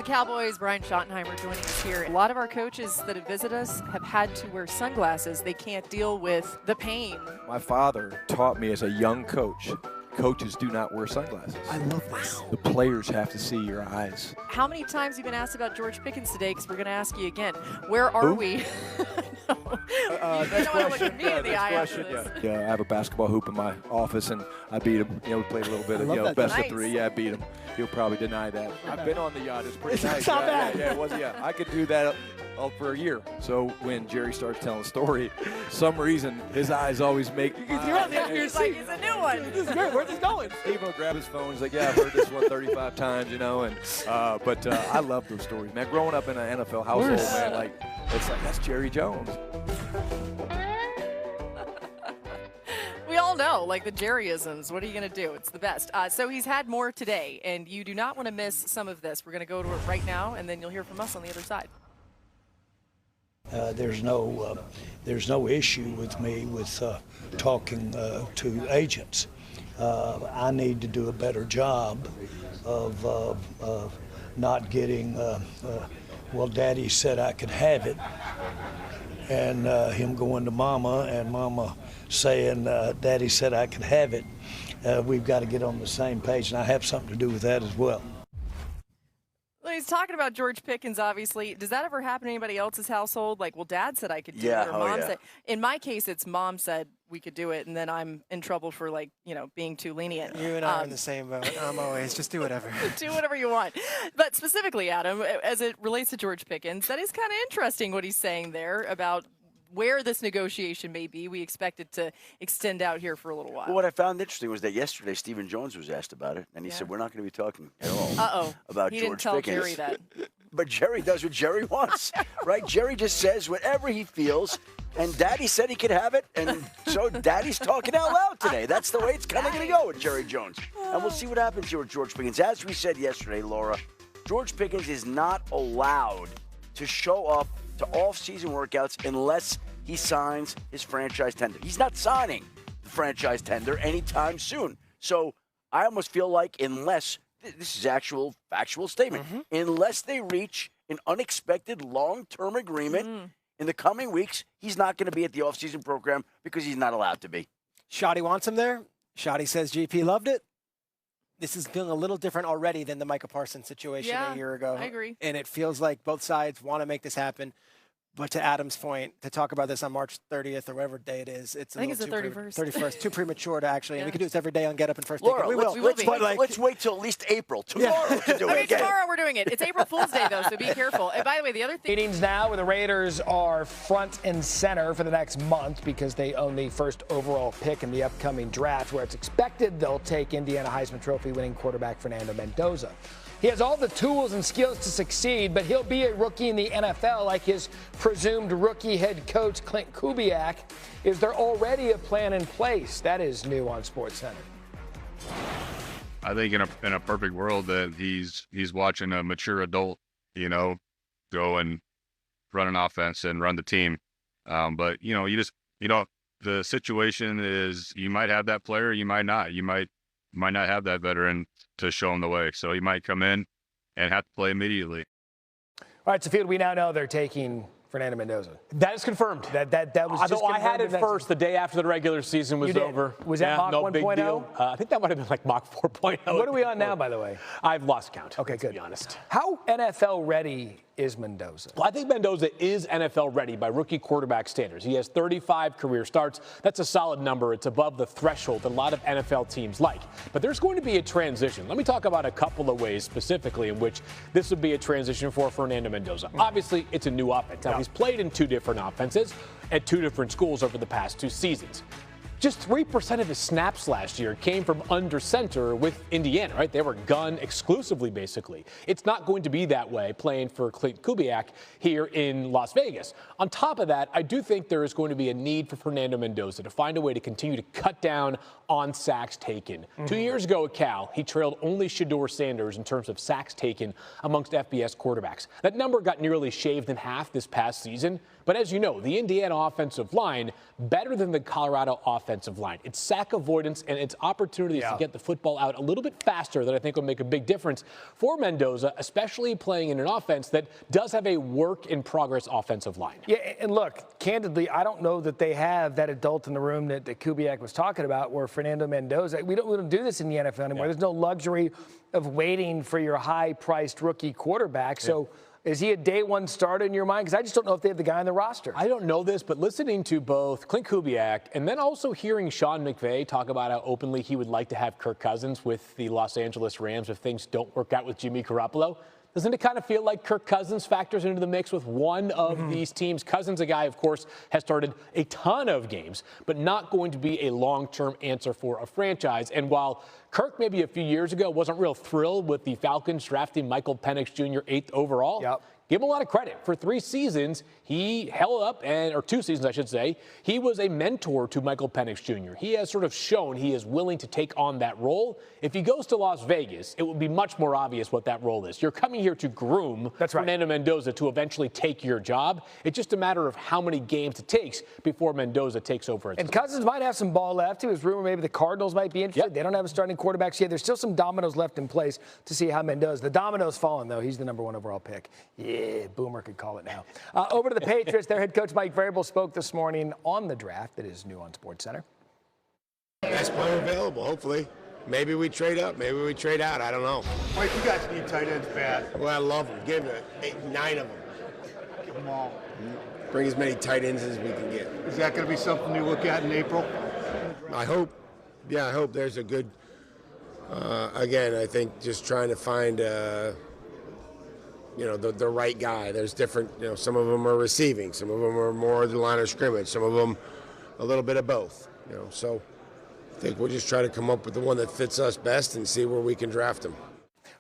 Cowboys, Brian Schottenheimer joining us here. A lot of our coaches that have visited us have had to wear sunglasses. They can't deal with the pain. My father taught me as a young coach, coaches do not wear sunglasses. I love this. The players have to see your eyes. How many times have you been asked about George Pickens today? Because we're going to ask you again. Where are we? You don't want to look at me in the eye after this. Yeah, I have a basketball hoop in my office, and I beat him. We played a little bit of best of three. Yeah, I beat him. He'll probably deny that. I've been on the yacht. It's pretty nice. It's not bad. Yeah, it was. Yeah, I could do that for a year. So when Jerry starts telling a story, some reason his eyes always make. You're on the edge of your seat. It's a new one. This is great. Where's this going? Steve will grab his phone. He's like, "Yeah, I've heard this one 35 times, But I love those stories, man. Growing up in an NFL household, man, it's like that's Jerry Jones. We all know, the Jerryisms. What are you going to do? It's the best. So he's had more today, and you do not want to miss some of this. We're going to go to it right now, and then you'll hear from us on the other side. There's no issue with me with talking to agents. I need to do a better job of not getting, well, Daddy said I could have it, and him going to Mama and Mama saying, Daddy said I could have it. We've got to get on the same page, and I have something to do with that as well. Well, he's talking about George Pickens, obviously. Does that ever happen in anybody else's household? Well, Dad said I could do it, or Mom said. In my case, it's Mom said we could do it, and then I'm in trouble for, being too lenient. You and I are in the same boat. I'm always, just do whatever. Do whatever you want. But specifically, Adam, as it relates to George Pickens, that is kind of interesting what he's saying there about where this negotiation may be. We expect it to extend out here for a little while. Well, what I found interesting was that yesterday Stephen Jones was asked about it, and he said, we're not going to be talking at all about he George didn't tell Pickens. Jerry that. But Jerry does what Jerry wants, right? Jerry just says whatever he feels, and Daddy said he could have it, and so Daddy's talking out loud today. That's the way it's kind of going to go with Jerry Jones. And we'll see what happens here with George Pickens. As we said yesterday, Laura, George Pickens is not allowed to show up to off-season workouts unless he signs his franchise tender. He's not signing the franchise tender anytime soon. So I almost feel like unless this is factual statement, unless they reach an unexpected long-term agreement in the coming weeks, he's not going to be at the off-season program because he's not allowed to be. Shotty wants him there. Shotty says GP loved it. This is feeling a little different already than the Micah Parsons situation a year ago. I agree. And it feels like both sides want to make this happen. But to Adam's point, to talk about this on March 30th or whatever day it is, it's I think it's the 31st. 31st, too premature to actually. And we can do this every day on Get Up and First Laura, Take. We will. Let's wait till at least April. Tomorrow to do it again. Tomorrow we're doing it. It's April Fool's Day, though, so be careful. And by the way, the other thing. Meetings now where the Raiders are front and center for the next month because they own the first overall pick in the upcoming draft, where it's expected they'll take Indiana Heisman Trophy winning quarterback Fernando Mendoza. He has all the tools and skills to succeed, but he'll be a rookie in the NFL like his presumed rookie head coach, Clint Kubiak. Is there already a plan in place? That is new on SportsCenter. I think in a perfect world that he's watching a mature adult, go and run an offense and run the team. But, the situation is you might have that player, you might not. You might not have that veteran to show him the way. So he might come in and have to play immediately. All right, so Field, we now know they're taking Fernando Mendoza. That is confirmed. That was just I had it first the day after the regular season was over. Was that Mach 1.0? I think that might have been like Mach 4.0. What are we on now, by the way? I've lost count. Okay, good. To be honest. How NFL ready is Mendoza? Well, I think Mendoza is NFL ready by rookie quarterback standards. He has 35 career starts. That's a solid number. It's above the threshold that a lot of NFL teams like. But there's going to be a transition. Let me talk about a couple of ways specifically in which this would be a transition for Fernando Mendoza. Obviously, it's a new offense. Now, he's played in two different offenses at two different schools over the past two seasons. Just 3% of his snaps last year came from under center with Indiana, right? They were gun exclusively, basically. It's not going to be that way playing for Clint Kubiak here in Las Vegas. On top of that, I do think there is going to be a need for Fernando Mendoza to find a way to continue to cut down on sacks taken. 2 years ago at Cal, he trailed only Shedeur Sanders in terms of sacks taken amongst FBS quarterbacks. That number got nearly shaved in half this past season. But as you know, the Indiana offensive line, better than the Colorado offense offensive line. It's sack avoidance and it's opportunities to get the football out a little bit faster that I think will make a big difference for Mendoza, especially playing in an offense that does have a work-in-progress offensive line. Yeah, and look, candidly, I don't know that they have that adult in the room that Kubiak was talking about, where Fernando Mendoza, we don't do this in the NFL anymore. There's no luxury of waiting for your high-priced rookie quarterback. So is he a day one starter in your mind? Because I just don't know if they have the guy on the roster. I don't know this, but listening to both Clint Kubiak and then also hearing Sean McVay talk about how openly he would like to have Kirk Cousins with the Los Angeles Rams if things don't work out with Jimmy Garoppolo, doesn't it kind of feel like Kirk Cousins factors into the mix with one of these teams? Cousins, a guy, of course, has started a ton of games, but not going to be a long-term answer for a franchise. And while Kirk maybe a few years ago wasn't real thrilled with the Falcons drafting Michael Penix Jr. 8th overall, give him a lot of credit. For 3 seasons, he held up, or 2 seasons, I should say, he was a mentor to Michael Penix Jr. He has sort of shown he is willing to take on that role. If he goes to Las Vegas, it would be much more obvious what that role is. You're coming here to groom Fernando Mendoza to eventually take your job. It's just a matter of how many games it takes before Mendoza takes over. And Cousins might have some ball left. It was rumored maybe the Cardinals might be interested. They don't have a starting quarterback. So there's still some dominoes left in place to see how Mendoza. The dominoes fallen, though. He's the number 1 overall pick. Yeah, Boomer could call it now. Over to the Patriots. Their head coach Mike Vrabel spoke this morning on the draft that is new on SportsCenter. Best player available, hopefully. Maybe we trade up, maybe we trade out. I don't know. Mike, you guys need tight ends bad. Well, I love them. Give it 8, 9 of them. Give them all. Bring as many tight ends as we can get. Is that going to be something you look at in April? I hope. Yeah, I hope there's a good. Again, I think just trying to find. The right guy. There's different, some of them are receiving, some of them are more the line of scrimmage, some of them a little bit of both, So I think we'll just try to come up with the one that fits us best and see where we can draft him.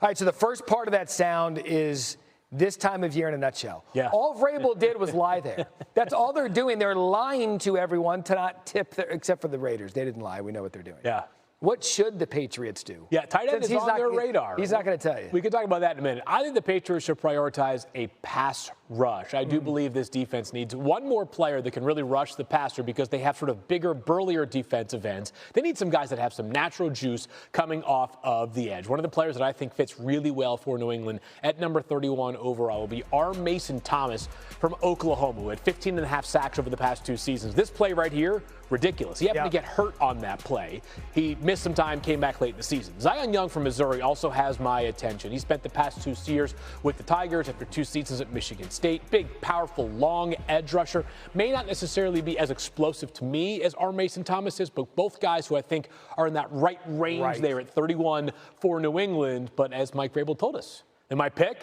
All right, so the first part of that sound is this time of year in a nutshell. Yeah. All Vrabel did was lie there. That's all they're doing. They're lying to everyone to not tip, except for the Raiders. They didn't lie. We know what they're doing. Yeah. What should the Patriots do? Yeah, tight end is on their radar. He's not going to tell you. We can talk about that in a minute. I think the Patriots should prioritize a pass rush. I do believe this defense needs one more player that can really rush the passer because they have sort of bigger, burlier defensive ends. They need some guys that have some natural juice coming off of the edge. One of the players that I think fits really well for New England at number 31 overall will be Mason Thomas from Oklahoma, who had 15.5 sacks over the past 2 seasons. This play right here, ridiculous. He happened to get hurt on that play. He missed some time, came back late in the season. Zion Young from Missouri also has my attention. He spent the past 2 years with the Tigers after 2 seasons at Michigan State. Big, powerful, long edge rusher. May not necessarily be as explosive to me as Mason Thomas is, but both guys who I think are in that right range there at 31 for New England. But as Mike Vrabel told us, they might pick,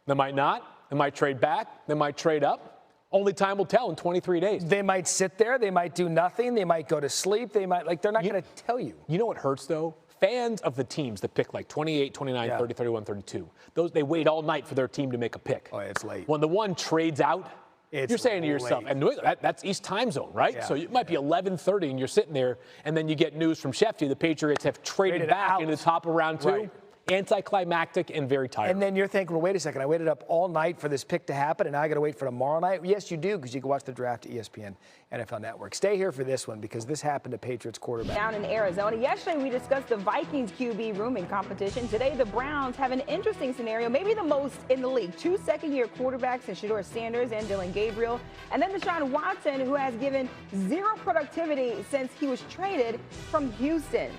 they might not, they might trade back, they might trade up. Only time will tell in 23 days. They might sit there. They might do nothing. They might go to sleep. They might, they're not going to tell you. You know what hurts, though? Fans of the teams that pick like 28, 29, 30, 31, 32, they wait all night for their team to make a pick. Oh, it's late. When the one trades out, you're saying to yourself, and that's East time zone, right? Yeah. So it might be 11:30 and you're sitting there, and then you get news from Schefter. The Patriots have traded back into the top of round 2. Right. Anticlimactic and very tired. And then you're thinking, well, wait a second, I waited up all night for this pick to happen, and now I got to wait for tomorrow night? Yes, you do, because you can watch the draft at ESPN NFL Network. Stay here for this one, because this happened to Patriots quarterback. Down in Arizona. Yesterday, we discussed the Vikings QB rooming competition. Today, the Browns have an interesting scenario, maybe the most in the league. 2 second-year quarterbacks in Shedeur Sanders and Dylan Gabriel, and then Deshaun Watson, who has given 0 productivity since he was traded from Houston.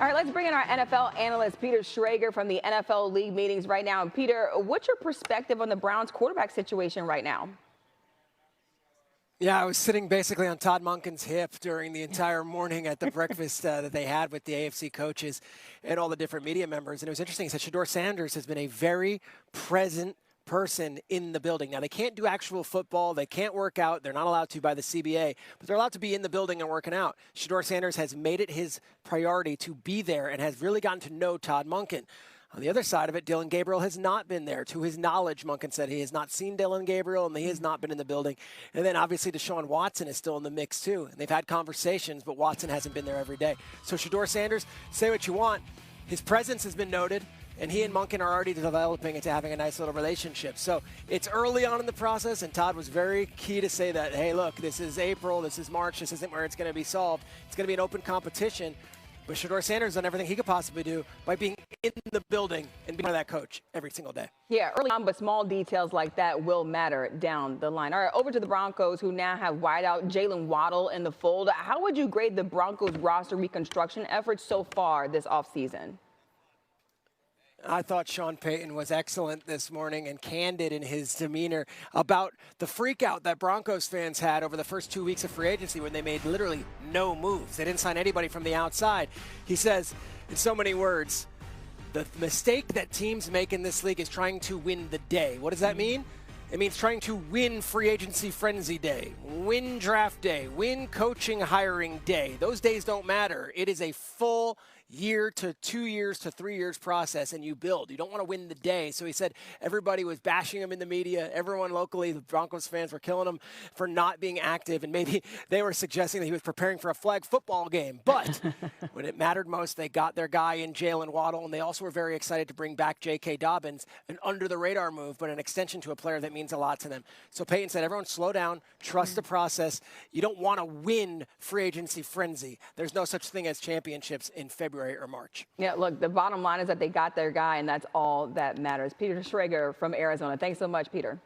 All right, let's bring in our NFL analyst, Peter Schrager, from the NFL League meetings right now. And Peter, what's your perspective on the Browns quarterback situation right now? Yeah, I was sitting basically on Todd Monken's hip during the entire morning at the breakfast that they had with the AFC coaches and all the different media members. And it was interesting. He said Shedeur Sanders has been a very present person in the building. Now, they can't do actual football. They can't work out. They're not allowed to by the CBA, but they're allowed to be in the building and working out. Shedeur Sanders has made it his priority to be there and has really gotten to know Todd Monken. On the other side of it, Dylan Gabriel has not been there. To his knowledge, Monken said he has not seen Dylan Gabriel, and he has not been in the building. And then, obviously, Deshaun Watson is still in the mix, too. And they've had conversations, but Watson hasn't been there every day. So, Shedeur Sanders, say what you want. His presence has been noted. And he and Monken are already developing into having a nice little relationship. So it's early on in the process, and Todd was very key to say that, hey, look, this is April, this is March, this isn't where it's going to be solved. It's going to be an open competition. But Shedeur Sanders has done everything he could possibly do by being in the building and being that coach every single day. Yeah, early on, but small details like that will matter down the line. All right, over to the Broncos, who now have wideout Jalen Waddle in the fold. How would you grade the Broncos roster reconstruction efforts so far this offseason? I thought Sean Payton was excellent this morning and candid in his demeanor about the freak out that Broncos fans had over the first 2 weeks of free agency when they made literally no moves. They didn't sign anybody from the outside. He says, in so many words, the mistake that teams make in this league is trying to win the day. What does that mean? It means trying to win free agency frenzy day, win draft day, win coaching hiring day. Those days don't matter. It is a full year to 2 years to 3 years process, and you build. You don't want to win the day. So he said everybody was bashing him in the media. Everyone locally, the Broncos fans, were killing him for not being active, and maybe they were suggesting that he was preparing for a flag football game. But when it mattered most, they got their guy in Jalen Waddle, and they also were very excited to bring back J.K. Dobbins, an under-the-radar move, but an extension to a player that means a lot to them. So Payton said, everyone slow down, trust the process. You don't want to win free agency frenzy. There's no such thing as championships in February or March. Yeah, look, the bottom line is that they got their guy, and that's all that matters. Peter Schrager from Arizona. Thanks so much, Peter.